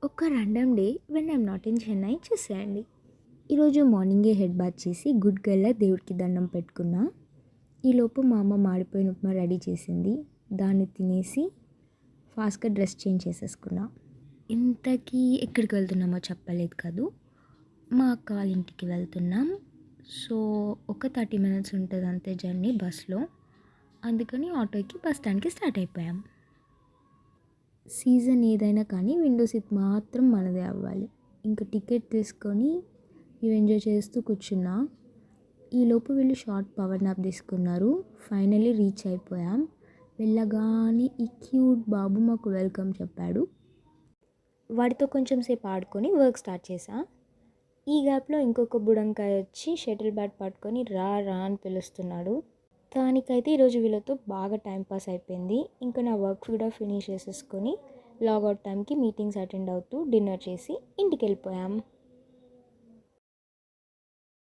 ఒక random day when I'm not in Chennai చూసేయండి. ఈరోజు మార్నింగే హెడ్ బాత్ చేసి గుడ్ గర్ల్‌లా దేవుడికి దండం పెట్టుకున్నా. ఈలోపు మా అమ్మ మాడిపోయిన ఉప్మా రెడీ చేసింది. దాన్ని తినేసి ఫాస్ట్‌గా డ్రెస్ చేంజ్ చేసేసుకున్నా. ఇంతకీ ఎక్కడికి వెళ్తున్నామో చెప్పలేదు కదూ! మా అక్క వాళ్ళ ఇంటికి వెళ్తున్నాం. సో, ఒక 30 మినిట్స్ ఉంటది అంతే జర్నీ బస్‌లో. అందుకని ఆటోకి బస్ స్టాండ్‌కి స్టార్ట్ అయిపోయాం. సీజన్ ఏదైనా కానీ విండో సీట్ మాత్రం మనదే అవ్వాలి. ఇంకా టికెట్ తీసుకొని ఇవి ఎంజాయ్ చేస్తూ కూర్చున్నా. ఈలోపు వీళ్ళు షార్ట్ పవర్ నాప్ తీసుకున్నారు. ఫైనల్లీ రీచ్ అయిపోయాం. వెళ్ళగానే ఈ క్యూట్ బాబు మాకు వెల్కమ్ చెప్పాడు. వాడితో కొంచెం సేపు ఆడుకొని వర్క్ స్టార్ట్ చేశా. ఈ గ్యాప్లో ఇంకొక బుడంకాయ వచ్చి షటిల్ బ్యాట్ పట్టుకొని రా రా అని పిలుస్తున్నాడు. దానికైతే ఈరోజు వీళ్ళతో బాగా టైంపాస్ అయిపోయింది. ఇంకా నా వర్క్ కూడా ఫినిష్ చేసేసుకొని లాగౌట్ టైంకి మీటింగ్స్ అటెండ్ అవుతూ డిన్నర్ చేసి ఇంటికి వెళ్ళిపోయాం.